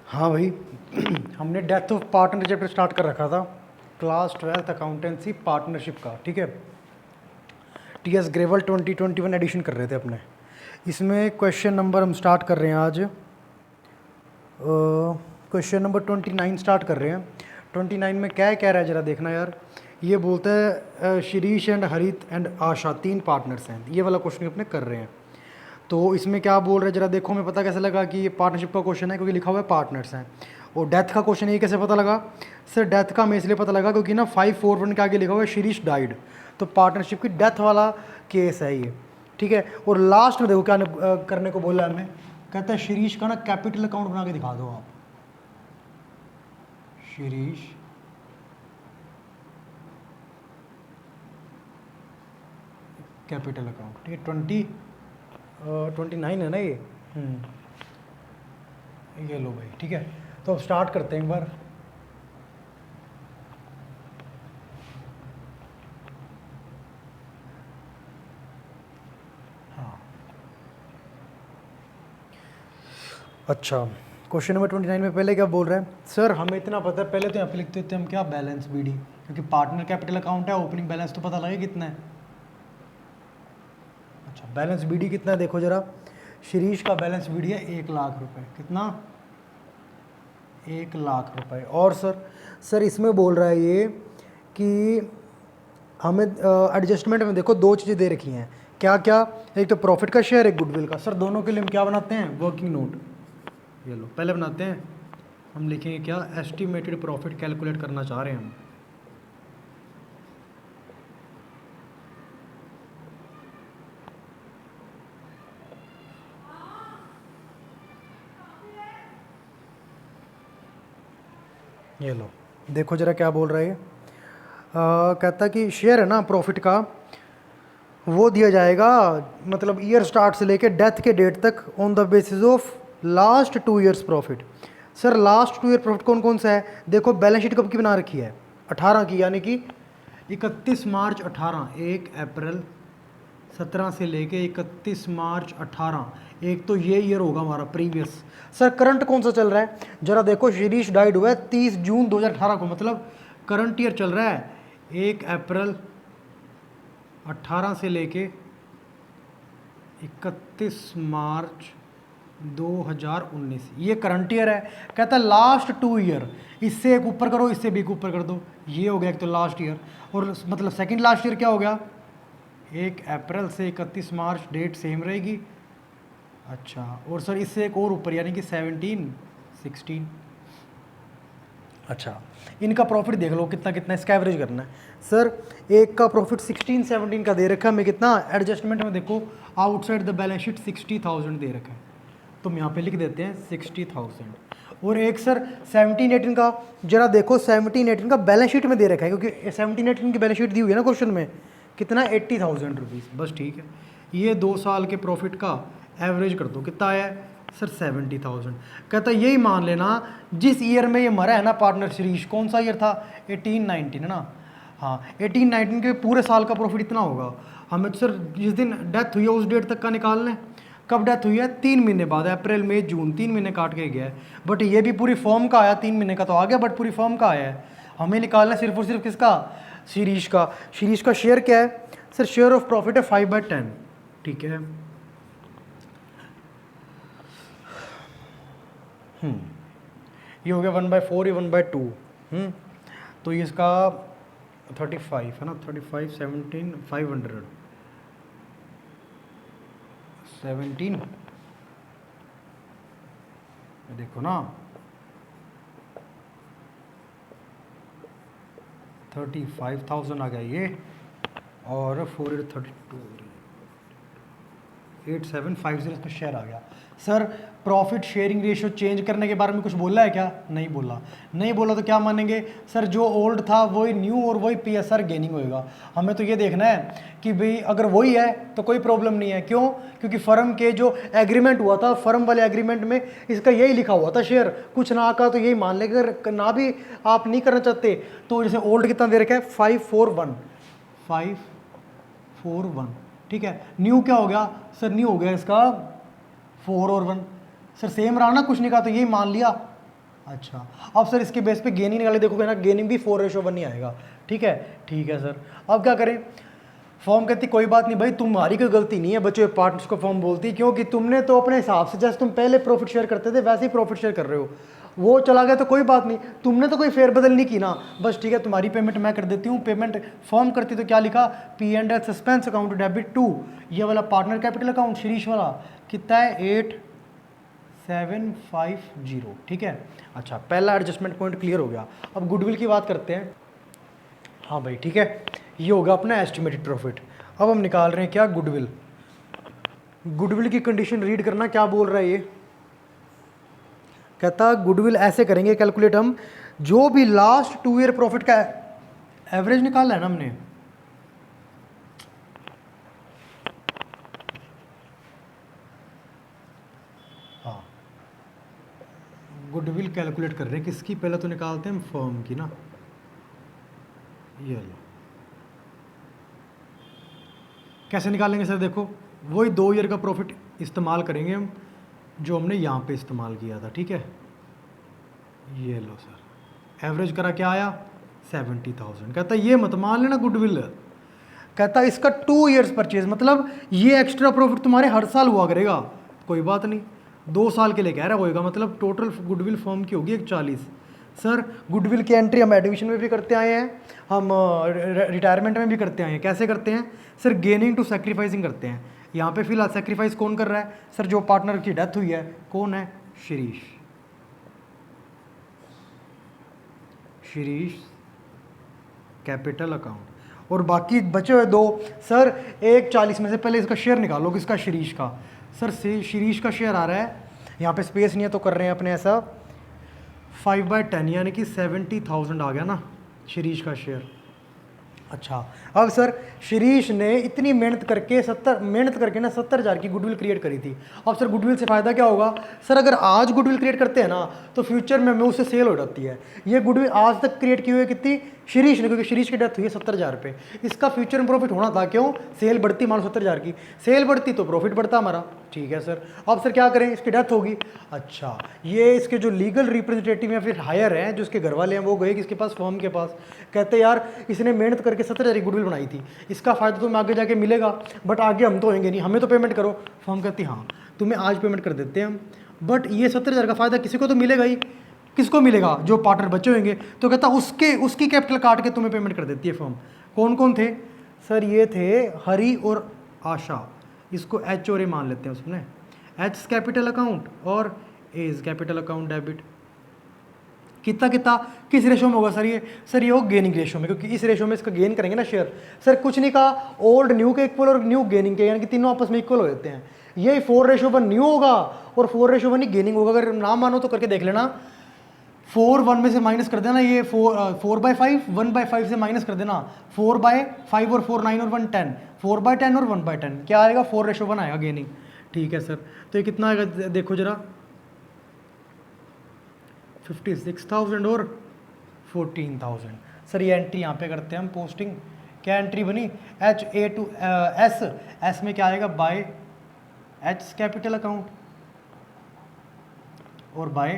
हाँ भाई हमने death of partner chapter start कर रखा था क्लास 12th अकाउंटेंसी पार्टनरशिप का, ठीक है। टीएस ग्रेवल 2021 एडिशन कर रहे थे अपने। इसमें क्वेश्चन नंबर हम स्टार्ट कर रहे हैं आज, क्वेश्चन नंबर 29 स्टार्ट कर रहे हैं। 29 में क्या कह रहा है ज़रा देखना यार। ये बोलता है शिरीष एंड हरित एंड आशा 3 पार्टनर्स हैं। ये वाला क्वेश्चन अपने कर रहे हैं। तो इसमें क्या बोल रहे हैं ज़रा देखो, हमें पता कैसे लगा कि ये पार्टनरशिप का क्वेश्चन है क्योंकि लिखा हुआ है पार्टनर्स हैं। और डेथ का क्वेश्चन ये कैसे पता लगा सर? डेथ का हमें इसलिए पता लगा क्योंकि ना 541 के आगे लिखा हुआ है शिरीष डाइड, तो पार्टनरशिप की डेथ वाला केस है ये, ठीक है। और लास्ट में देखो क्या करने को बोला है हमें, कहता है शिरीष का ना कैपिटल अकाउंट बना के दिखा दो आप। शिरीष कैपिटल अकाउंट, ठीक है। 29 है ना ये। ये लो भाई, ठीक है। तो अब स्टार्ट करते हैं एक बार। हाँ अच्छा, क्वेश्चन नंबर 29 में पहले क्या बोल रहे हैं सर? हमें इतना पता है, पहले तो यहाँ पे लिखते होते हम क्या, बैलेंस बीडी, क्योंकि पार्टनर कैपिटल अकाउंट है, ओपनिंग बैलेंस तो पता लगे कितना है। अच्छा, बैलेंस बीडी कितना है देखो जरा। शिरीष का बैलेंस बीडी है 1 लाख रुपए। कितना? 1 लाख रुपए। और सर इसमें बोल रहा है ये कि हमें एडजस्टमेंट में देखो 2 चीज़ें दे रखी हैं। क्या क्या? एक तो प्रॉफिट का शेयर, एक गुडविल का। सर दोनों के लिए हम क्या बनाते हैं? Working note. ये लो पहले बनाते हैं, हम लिखेंगे क्या? एस्टिमेटेड प्रॉफिट कैलकुलेट करना चाह रहे हैं हम। ये लो देखो जरा क्या बोल रहा है। कहता कि शेयर है ना प्रॉफिट का, वो दिया जाएगा मतलब ईयर स्टार्ट से लेके डेथ के डेट तक on the basis of last 2 years profit. Sir last 2 year profit कौन कौन सा है? देखो बैलेंस शीट कब की बना रखी है? 18 की, यानी कि 31 मार्च 18, 1 अप्रैल 17 से लेके 31 मार्च 18। एक तो ये ईयर होगा हमारा प्रीवियस। सर करंट कौन सा चल रहा है? जरा देखो, शिरीष डाइड हुआ है 30 जून 2018 को, मतलब करंट ईयर चल रहा है 1 अप्रैल 18 से लेके 31 मार्च 2019। ये करंट ईयर है। कहता है लास्ट 2 ईयर, इससे एक ऊपर करो, इससे भी एक ऊपर कर दो। ये हो गया एक तो लास्ट ईयर, और मतलब सेकंड लास्ट ईयर क्या हो गया? 1 अप्रैल से 31 मार्च, डेट सेम रहेगी। अच्छा, और सर इससे एक और ऊपर, यानी कि 17, 16। अच्छा, इनका प्रॉफिट देख लो कितना कितना, इसका एवरेज करना है। सर एक का प्रॉफिट 16, 17 का दे रखा है हमें। कितना? एडजस्टमेंट में देखो आउटसाइड द बैलेंस शीट 60,000 दे रखा है, तो हम यहाँ पे लिख देते हैं 60,000। और एक सर 17, 18 का, जरा देखो 17, 18 का बैलेंस शीट में दे रखा है, क्योंकि 17, 18 की बैलेंस शीट दी हुई है ना क्वेश्चन में। कितना? 80,000 रुपीज़। बस ठीक है, ये 2 साल के प्रॉफिट का एवरेज कर दो, कितना आया है सर? 70,000। कहता है यही मान लेना जिस ईयर में ये मरा है ना पार्टनर शिरीष, कौन सा ईयर था? 18, 19 है ना। हाँ, 18, 19 के पूरे साल का प्रॉफिट इतना होगा। हमें तो सर जिस दिन डेथ हुई है उस डेट तक का निकालना है। कब डेथ हुई है? 3 महीने बाद, अप्रैल मई जून, 3 महीने काट के गया है। बट ये भी पूरी फर्म का आया, 3 महीने का तो आ गया, बट पूरी फर्म का आया है। हमें निकालना है सिर्फ और सिर्फ किसका? शिरीष का। शिरीष का शेयर क्या है सर? शेयर ऑफ प्रॉफिट है 5/10, ठीक है। ये हो गया 1/4, ये 1/2। तो ये इसका 35 है ना, 35, 17, 500, 17, देखो ना 35,000 आ गया ये, और 4, 32, 8750 इसका शेयर आ गया। Sir profit sharing ratio change करने के बारे में कुछ बोला है क्या? नहीं बोला। नहीं बोला तो क्या मानेंगे सर? जो ओल्ड था वही न्यू, और वही पीएसआर गेनिंग होएगा। हमें तो ये देखना है कि भाई अगर वही है तो कोई प्रॉब्लम नहीं है। क्यों? क्योंकि फर्म के जो एग्रीमेंट हुआ था, फर्म वाले एग्रीमेंट में इसका यही लिखा हुआ था शेयर। कुछ ना का तो यही मान ले, अगर ना भी आप नहीं करना चाहते तो जैसे ओल्ड कितना दे रखा है? 541, 541, ठीक है। न्यू क्या हो गया सर? न्यू हो गया इसका 4 और 1। सर सेम रहा ना, कुछ नहीं कहा तो यही मान लिया। अच्छा, अब सर इसके बेस पे गेनिंग निकाले देखोगे ना, गेनिंग भी 4:1 ही आएगा। ठीक है सर। अब क्या करें, फॉर्म कहती कोई बात नहीं भाई, तुम्हारी कोई गलती नहीं है, बच्चों पार्टनर्स को फॉर्म बोलती, क्योंकि तुमने तो अपने हिसाब से जैसे तुम पहले प्रॉफिट शेयर करते थे वैसे ही प्रॉफिट शेयर कर रहे हो, वो चला गया तो कोई बात नहीं, तुमने तो कोई फेरबदल नहीं की ना, बस ठीक है तुम्हारी पेमेंट मैं कर देती हूँ। पेमेंट फॉर्म करती तो क्या लिखा, P&L suspense account debit to, ये वाला पार्टनर कैपिटल अकाउंट शिरीष वाला कितना है 8750। ठीक है, अच्छा पहला एडजस्टमेंट पॉइंट क्लियर हो गया। अब गुडविल की बात करते हैं। हाँ भाई ठीक है, ये होगा अपना एस्टिमेटेड प्रॉफिट। अब हम निकाल रहे हैं क्या, गुडविल। गुडविल की कंडीशन रीड करना, क्या बोल रहा है ये, कहता गुडविल ऐसे करेंगे कैलकुलेट हम, जो भी लास्ट 2 ईयर प्रॉफिट का एवरेज निकाला है ना हमने, हाँ गुडविल कैलकुलेट कर रहे हैं किसकी, पहले तो निकालते हैं हम फर्म की ना, ये लो कैसे निकालेंगे सर, देखो वही 2 ईयर का प्रॉफिट इस्तेमाल करेंगे हम जो हमने यहाँ पे इस्तेमाल किया था। ठीक है, ये लो सर, एवरेज करा क्या आया 70,000। कहता ये मत मान लेना गुडविल, कहता इसका 2 ईयर्स परचेज, मतलब ये एक्स्ट्रा प्रॉफिट तुम्हारे हर साल हुआ करेगा, कोई बात नहीं 2 साल के लिए कह रहा होगा, मतलब टोटल गुडविल फर्म की होगी 140। सर गुडविल की एंट्री हम एडमिशन में भी करते आए हैं, हम रिटायरमेंट में भी करते आए हैं। कैसे करते हैं सर, गेनिंग टू सेक्रीफाइसिंग करते हैं। यहाँ पे फिलहाल सेक्रीफाइस कौन कर रहा है सर, जो पार्टनर की डेथ हुई है, कौन है, शिरीष। शिरीष कैपिटल अकाउंट, और बाकी बचे हुए 2 सर 140 में से पहले इसका शेयर निकालो, किसका, शिरीष का। सर शिरीष का शेयर आ रहा है, यहाँ पे स्पेस नहीं है तो कर रहे हैं अपने ऐसा 5/10 यानी कि 70,000 आ गया ना शिरीष का शेयर। अच्छा अब सर शिरीष ने इतनी मेहनत करके 70,000 की गुडविल क्रिएट करी थी। अब सर गुडविल से फ़ायदा क्या होगा सर, अगर आज गुडविल क्रिएट करते हैं ना तो फ्यूचर में उससे सेल हो जाती है। ये गुडविल आज तक क्रिएट की हुई है कितनी, शिरीष ने, क्योंकि शिरीष की डेथ हुई है 70,000 पे, इसका फ्यूचर में प्रॉफिट होना था, क्यों, सेल बढ़ती, मान 70,000 की सेल बढ़ती तो प्रॉफिट बढ़ता हमारा। ठीक है सर, अब सर क्या करें, इसकी डेथ होगी। अच्छा ये इसके जो लीगल रिप्रेजेंटेटिव या फिर हायर हैं, जो इसके घर वाले हैं, वो गए किसके पास, फर्म के पास, कहते यार इसने मेहनत करके 70,000 की गुडविल बनाई थी, इसका फ़ायदा तुम्हें आगे जाके मिलेगा, बट आगे हम तो होंगे नहीं, हमें तो पेमेंट करो। फर्म कहती हाँ तुम्हें आज पेमेंट कर देते हैं हम, बट ये 70,000 का फ़ायदा किसी को तो मिलेगा ही, किसको मिलेगा, जो पार्टनर बचे होंगे। तो कहता उसकी कैपिटल काट के तुम्हें पेमेंट कर देती है फर्म। कौन कौन थे सर, ये थे हरी और आशा, इसको एच और ए मान लेते हैं उसमें, एच कैपिटल अकाउंट और एज कैपिटल अकाउंट डेबिट। कितना कितना किस रेशो में होगा सर ये, सर ये हो गेनिंग रेशो में, क्योंकि इस रेशो में इसका गेन करेंगे ना शेयर। सर कुछ नहीं कहा, ओल्ड न्यू के इक्वल और न्यू गेनिंग के, यानी कि तीनों आपस में इक्वल हो जाते हैं। ये 4:1 न्यू होगा और 4:1 ही गेनिंग होगा। अगर ना मानो तो करके देख लेना, 4 1 में से माइनस कर देना, ये 4/5 1/5 से माइनस कर देना, 4/5 और 4 9 और 1 10, 4/10 और 1/10 क्या आएगा, 4:1 आएगा गेनिंग। ठीक है सर, तो ये कितना आएगा देखो जरा, 56,000 और 14,000। सर ये एंट्री यहाँ पे करते हैं हम पोस्टिंग, क्या एंट्री बनी, HA to S में क्या आएगा, बाय एच कैपिटल अकाउंट और बाय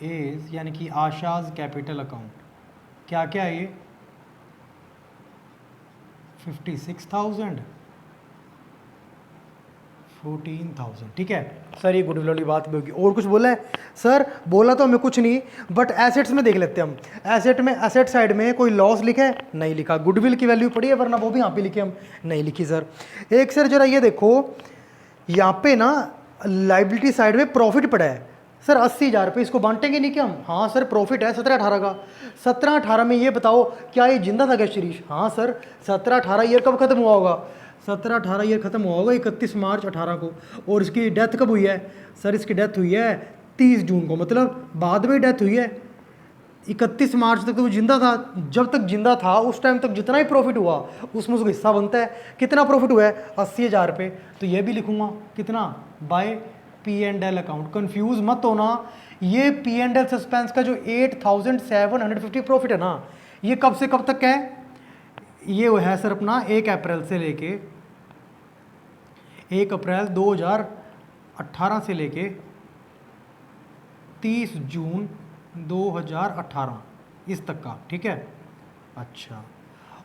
एज यानी कि आशाज कैपिटल अकाउंट, क्या क्या है ये, 56,000 14,000। ठीक है सर, ये गुडविल वाली बात भी होगी। और कुछ बोला है सर, बोला तो हमें कुछ नहीं, बट एसेट्स में देख लेते हैं हम, एसेट में, एसेट साइड में कोई लॉस लिखा है, नहीं लिखा। गुडविल की वैल्यू पड़ी है, वरना वो भी यहाँ पे लिखे हम, नहीं लिखी सर। एक सर जरा ये देखो, यहाँ पे ना लाइबिलिटी साइड में प्रॉफिट पड़ा है सर 80,000 पे, इसको बांटेंगे नहीं क्या हम, हाँ सर प्रॉफिट है 17-18 का। 17-18 में ये बताओ क्या ये जिंदा था क्या शिरीष, हाँ सर 17-18 ईयर कब खत्म हुआ होगा, 17-18 ईयर खत्म हुआ होगा 31 मार्च 18 को। और इसकी डेथ कब हुई है सर, इसकी डेथ हुई है 30 जून को, मतलब बाद में डेथ हुई है। 31 मार्च तक तो वो जिंदा था, जब तक जिंदा था उस टाइम तक जितना ही प्रॉफिट हुआ उसमें उसका हिस्सा बनता है। कितना प्रॉफिट हुआ है 80,000 पे, तो ये भी लिखूंगा कितना, बाय P&L अकाउंट। कंफ्यूज मत होना, ये P&L सस्पेंस का जो 8,750 प्रॉफिट है ना, ये कब से कब तक है, ये वो है सर अपना 1 अप्रैल से लेके 1 अप्रैल 2018 से लेके 30 जून 2018 इस तक का, ठीक है। अच्छा,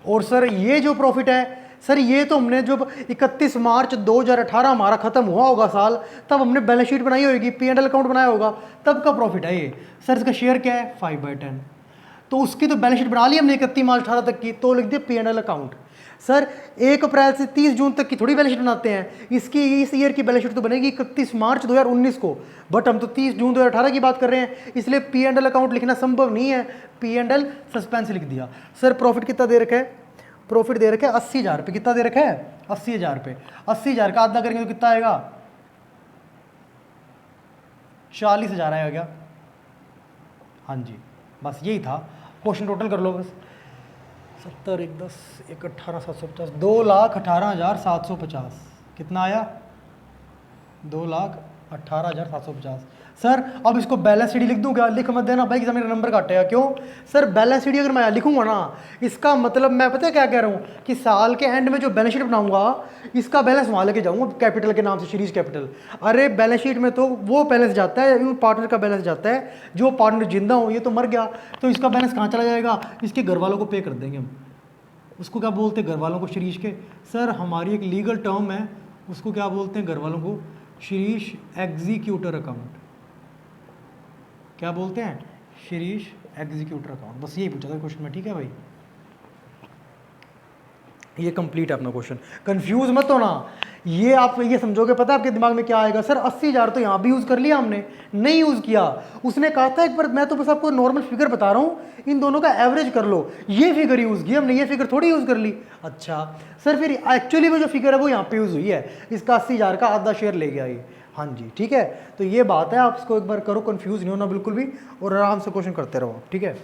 और सर ये जो प्रॉफिट है सर, ये तो हमने जब 31 मार्च 2018 हमारा खत्म हुआ होगा साल, तब हमने बैलेंस शीट बनाई होगी, P&L अकाउंट बनाया होगा, तब का प्रॉफिट है ये। सर इसका शेयर क्या है 5/10, तो उसकी तो बैलेंस शीट बना ली हमने 31 मार्च 18 तक की, तो लिख दिया P&L अकाउंट। सर 1 अप्रैल से 30 जून तक की थोड़ी बैलेंस शीट बनाते हैं, इसकी इस ईयर की बैलेंस शीट तो बनेगी 31 मार्च 2019 को, बट हम तो 30 जून 2018 की बात कर रहे हैं, इसलिए P&L अकाउंट लिखना संभव नहीं है, P&L सस्पेंस लिख दिया। सर प्रॉफिट कितना दे रखा है, प्रॉफिट दे रखा है 80,000 रुपये, कितना दे रखा है 80,000 रुपये, 80,000 का आधा करेंगे तो कितना आएगा 40,000 आएगा क्या? हाँ जी, बस यही था क्वेश्चन, टोटल कर लो बस। 70 1 10 1 18 750, 2,18,750 कितना आया 2,18,750। सर अब इसको बैलेंस शीट लिख दूं क्या? लिख मत देना भाई कि मेरा नंबर काटेगा, क्यों सर? बैलेंस शीट अगर मैं लिखूंगा ना, इसका मतलब मैं पता है क्या कह रहा हूँ कि साल के एंड में जो बैलेंस शीट बनाऊंगा इसका बैलेंस वहाँ लेके जाऊंगा कैपिटल के नाम से, सीरीज कैपिटल। अरे बैलेंस शीट में तो वो बैलेंस जाता है, पार्टनर का बैलेंस जाता है, जो पार्टनर जिंदा हो, ये तो मर गया, तो इसका बैलेंस कहाँ चला जाएगा? इसके घर वालों को पे कर देंगे हम। उसको क्या बोलते हैं घर वालों को? शिरीष के। सर हमारी एक लीगल टर्म है, उसको क्या बोलते हैं घर वालों को? Shirish executor account. क्या बोलते हैं? Shirish executor account. बस यही पूछा था क्वेश्चन में, ठीक है भाई, ये कंप्लीट है अपना क्वेश्चन, कंफ्यूज मत होना। ये आप ये समझोगे, पता है आपके दिमाग में क्या आएगा? सर 80,000 तो यहाँ भी यूज़ कर लिया हमने, नहीं यूज़ किया। उसने कहा था एक बार, मैं तो बस आपको नॉर्मल फिगर बता रहा हूँ, इन दोनों का एवरेज कर लो, ये फिगर यूज़ की हमने, ये फिगर थोड़ी यूज़ कर ली। अच्छा सर फिर एक्चुअली में जो फिगर है वो यहाँ पे यूज़ हुई है, इसका 80,000 का आधा शेयर ले गया ये। हाँ जी ठीक है, तो ये बात है, आप इसको एक बार करो, कंफ्यूज नहीं होना बिल्कुल भी, और आराम से क्वेश्चन करते रहो, ठीक है।